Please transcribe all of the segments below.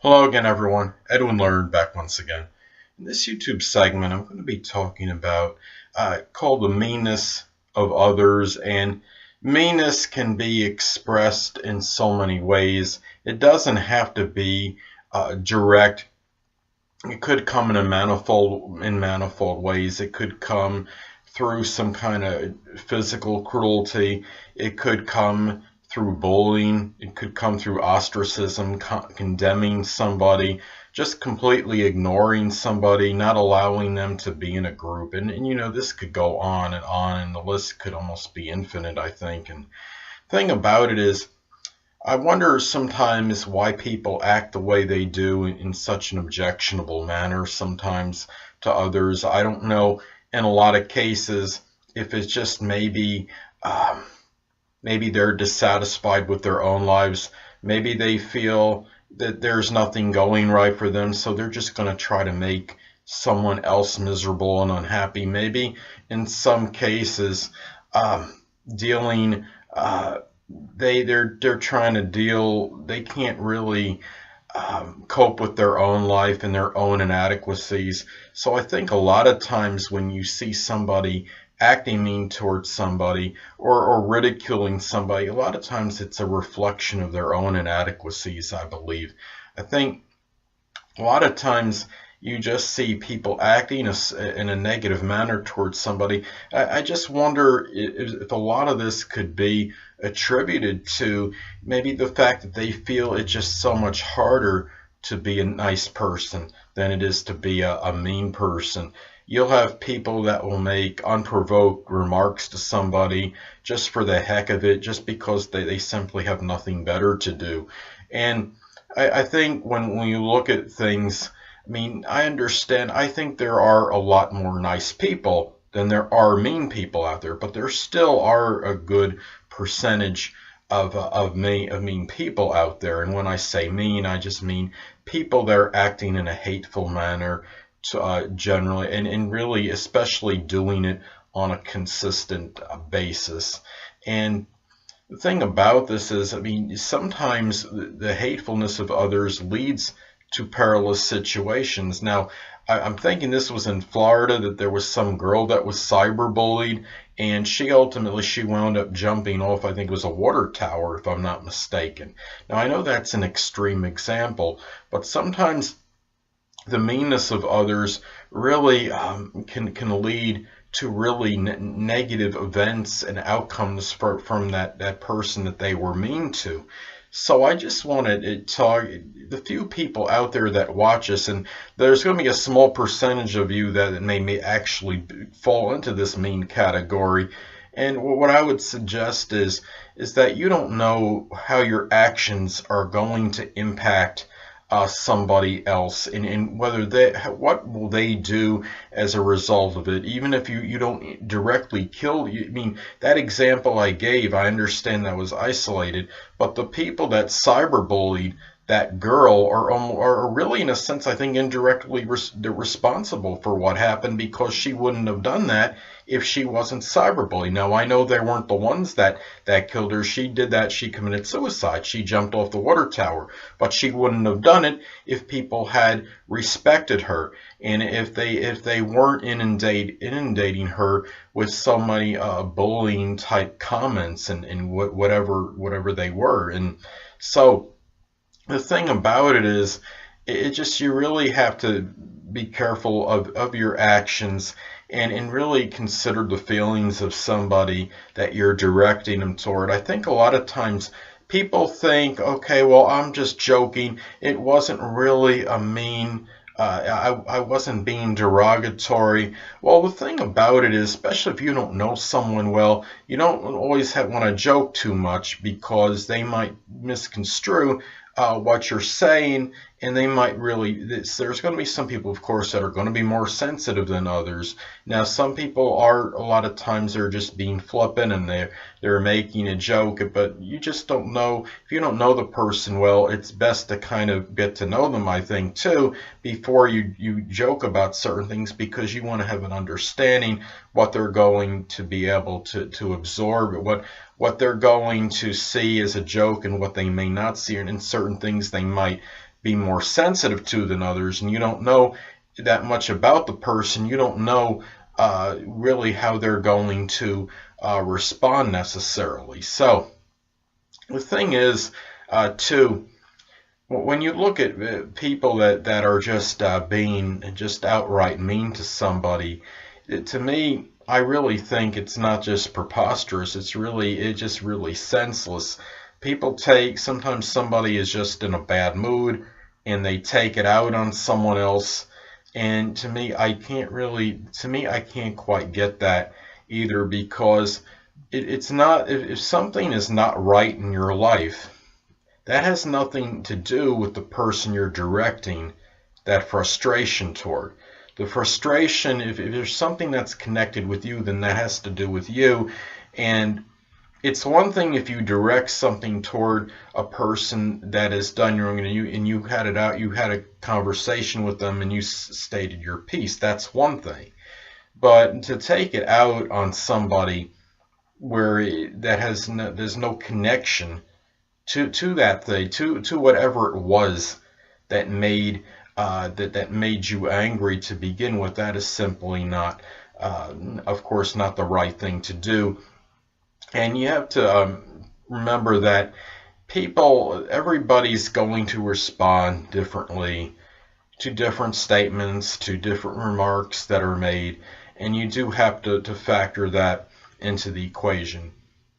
Hello again, everyone. Edwin Learnard back once again. In this YouTube segment, I'm going to be talking about called the meanness of others, and meanness can be expressed in so many ways. It doesn't have to be direct. It could come in manifold ways. It could come through some kind of physical cruelty. It could come through bullying. It could come through ostracism, condemning somebody, just completely ignoring somebody, not allowing them to be in a group. And this could go on, and the list could almost be infinite, I think. And the thing about it is, I wonder sometimes why people act the way they do in such an objectionable manner sometimes to others. I don't know in a lot of cases if it's just maybe they're dissatisfied with their own lives. Maybe they feel that there's nothing going right for them, so they're just going to try to make someone else miserable and unhappy. Maybe in some cases, dealing they're trying to deal, they can't really cope with their own life and their own inadequacies. So I think a lot of times when you see somebody acting mean towards somebody, or ridiculing somebody, a lot of times it's a reflection of their own inadequacies, I believe. I think a lot of times you just see people acting in a negative manner towards somebody. I just wonder if a lot of this could be attributed to maybe the fact that they feel it's just so much harder to be a nice person than it is to be a mean person. You'll have people that will make unprovoked remarks to somebody just for the heck of it, just because they simply have nothing better to do. And I think when you look at things, I mean, I understand. I think there are a lot more nice people than there are mean people out there, but there still are a good percentage of mean people out there. And when I say mean, I just mean people that are acting in a hateful manner, generally, and really especially doing it on a consistent basis. And the thing about this is, I mean, sometimes the hatefulness of others leads to perilous situations. Now, I'm thinking this was in Florida, that there was some girl that was cyberbullied, and she wound up jumping off, I think it was a water tower, if I'm not mistaken. Now, I know that's an extreme example, but sometimes the meanness of others really can lead to really negative events and outcomes from that person that they were mean to. So I just wanted to talk the few people out there that watch us, and there's going to be a small percentage of you that may actually fall into this mean category. And what I would suggest is that you don't know how your actions are going to impact somebody else, and what will they do as a result of it. Even if you don't directly kill you, I mean, that example I gave, I understand that was isolated, but the people that cyberbullied that girl are really, in a sense, I think indirectly responsible for what happened, because she wouldn't have done that if she wasn't cyberbullied. Now, I know they weren't the ones that killed her. She did that. She committed suicide. She jumped off the water tower. But she wouldn't have done it if people had respected her, and if they weren't inundating her with so many bullying type comments and whatever they were. And so the thing about it is, it just, you really have to be careful of your actions, and really consider the feelings of somebody that you're directing them toward. I think a lot of times people think, okay, well, I'm just joking. It wasn't really a mean, I wasn't being derogatory. Well, the thing about it is, especially if you don't know someone well, you don't always want to joke too much, because they might misconstrue what you're saying, and they might really, there's going to be some people, of course, that are going to be more sensitive than others. Now, some people are, a lot of times, they're just being flippant, and they're making a joke, but you just don't know. If you don't know the person well, it's best to kind of get to know them, I think, too, before you joke about certain things, because you want to have an understanding what they're going to be able to absorb, what they're going to see as a joke, and what they may not see, and in certain things they might be more sensitive to than others, and you don't know that much about the person. You don't know really how they're going to respond necessarily. So the thing is, too, when you look at people that are just being just outright mean to somebody, to me, I really think it's not just preposterous. It's just really senseless. People sometimes somebody is just in a bad mood and they take it out on someone else. And to me, I can't quite get that either, because it's not, if something is not right in your life, that has nothing to do with the person you're directing that frustration toward. The frustration, if there's something that's connected with you, then that has to do with you. And it's one thing if you direct something toward a person that has done wrong, and you had it out, you had a conversation with them and you stated your piece. That's one thing. But to take it out on somebody where there's no connection to that thing, to whatever it was that made that made you angry to begin with, that is simply not, of course, not the right thing to do. And you have to remember that everybody's going to respond differently to different statements, to different remarks that are made, and you do have to factor that into the equation,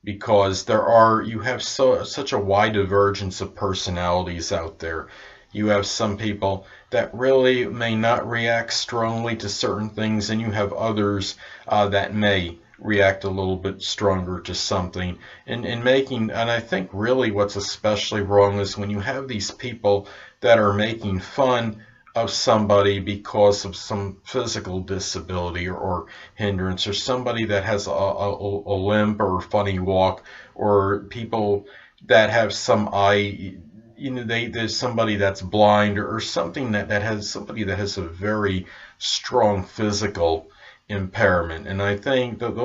because you have such a wide divergence of personalities out there. You have some people that really may not react strongly to certain things, and you have others that may react a little bit stronger to something. And I think really what's especially wrong is when you have these people that are making fun of somebody because of some physical disability or hindrance, or somebody that has a limp or a funny walk, or people that have some eye, there's somebody that's blind, or something that has somebody that has a very strong physical impairment. And I think that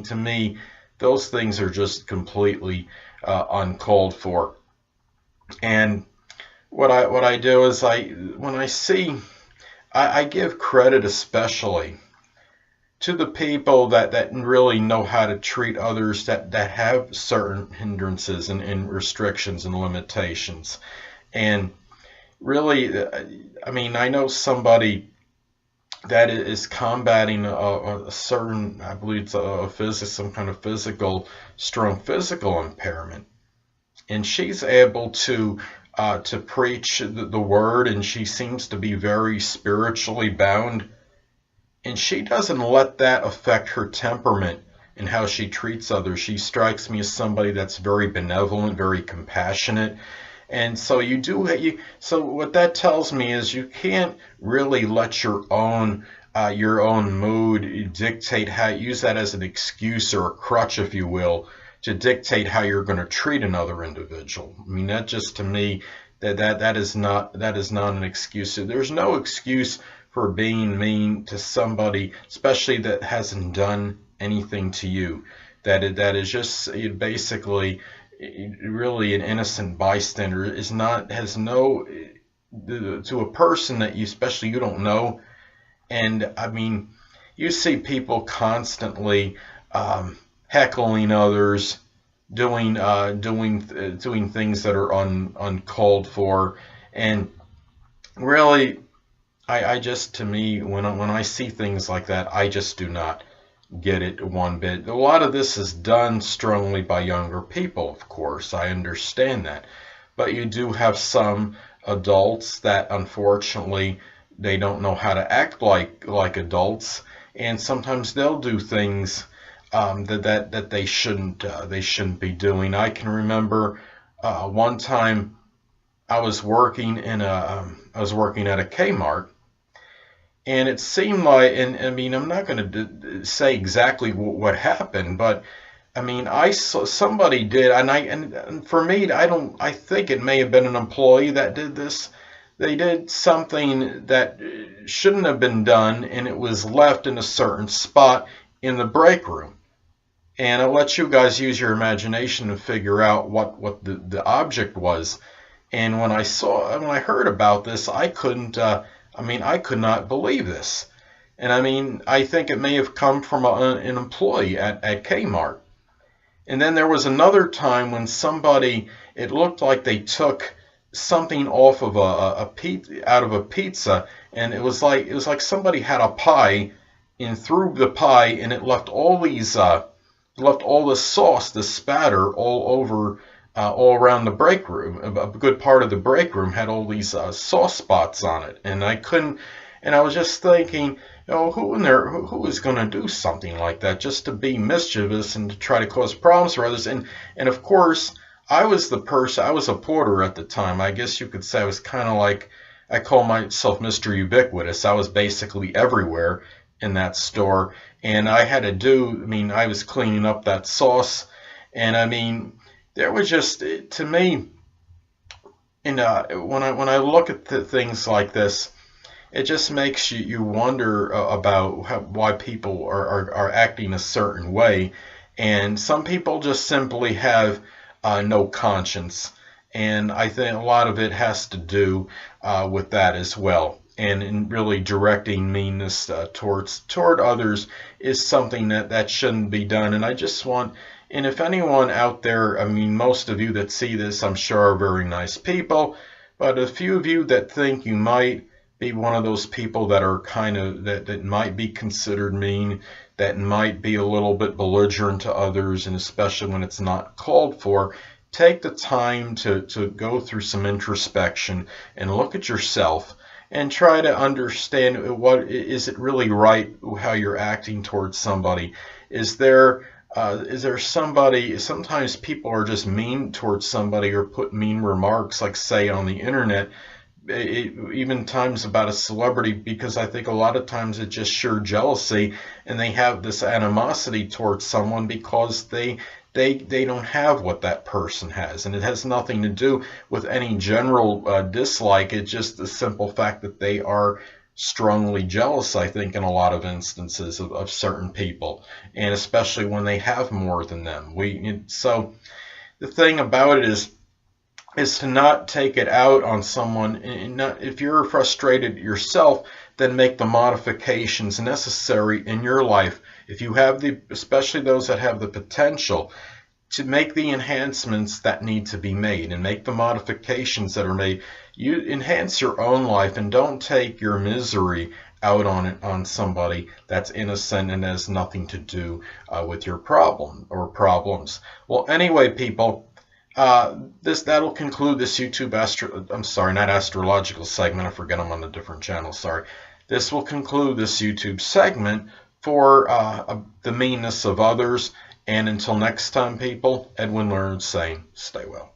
to me, those things are just completely uncalled for. And what I do is when I see, I give credit especially to the people that really know how to treat others that have certain hindrances and restrictions and limitations. And really, I know somebody that is combating a certain, I believe it's some kind of strong physical impairment, and she's able to preach the word, and she seems to be very spiritually bound, and she doesn't let that affect her temperament and how she treats others. She strikes me as somebody that's very benevolent, very compassionate. And so so what that tells me is you can't really let your own mood dictate use that as an excuse or a crutch, if you will, to dictate how you're going to treat another individual. That just, to me, that is not an excuse. There's no excuse for being mean to somebody, especially that hasn't done anything to you. That is just basically really an innocent bystander. To a person that especially you don't know. And you see people constantly heckling others, doing things that are uncalled for. And really, to me, when I see things like that, I just do not get it one bit. A lot of this is done strongly by younger people, of course. I understand that. But you do have some adults that, unfortunately, they don't know how to act like adults, and sometimes they'll do things that they shouldn't be doing. I can remember one time I was working at a Kmart, and it seemed like, and I'm not going to say exactly what happened, but I saw somebody did, and for me, I think it may have been an employee that did this. They did something that shouldn't have been done, and it was left in a certain spot in the break room. And I'll let you guys use your imagination to figure out what the object was. And when I heard about this, I couldn't, I could not believe this. And I mean, I think it may have come from an employee at Kmart. And then there was another time when somebody, it looked like they took something off of a pizza, out of a pizza, and it was like somebody had a pie and threw the pie, and it left all these left all the sauce, the spatter, all over, all around the break room. A good part of the break room had all these sauce spots on it, and I couldn't. And I was just thinking, who is going to do something like that just to be mischievous and to try to cause problems for others? And of course, I was the person. I was a porter at the time. I guess you could say I was kind of like, I call myself Mr. Ubiquitous. I was basically everywhere in that store, and I had to do. I mean, I was cleaning up that sauce, and I mean, there was just, to me, and when I look at things like this, it just makes you wonder about why people are acting a certain way. And some people just simply have no conscience. And I think a lot of it has to do with that as well. And in really directing meanness toward others is something that shouldn't be done. And I just want, and if anyone out there, I mean, most of you that see this, I'm sure are very nice people, but a few of you that think you might be one of those people that are kind of, that might be considered mean, that might be a little bit belligerent to others, and especially when it's not called for, take the time to go through some introspection and look at yourself and try to understand, what is it really right how you're acting towards somebody. Is there somebody, sometimes people are just mean towards somebody or put mean remarks, like say on the internet, even times about a celebrity, because I think a lot of times it's just sheer jealousy, and they have this animosity towards someone because they don't have what that person has, and it has nothing to do with any general dislike. It's just the simple fact that they are strongly jealous, I think, in a lot of instances of certain people, and especially when they have more than them. So the thing about it is to not take it out on someone. And not, if you're frustrated yourself, then make the modifications necessary in your life. If you have especially those that have the potential to make the enhancements that need to be made and make the modifications that are made, you enhance your own life and don't take your misery out on somebody that's innocent and has nothing to do with your problem or problems. Well, anyway, people, that'll conclude this YouTube not astrological segment. I forget, I'm on a different channel. Sorry. This will conclude this YouTube segment for the meanness of others. And until next time, people, Edwin Learnard saying, stay well.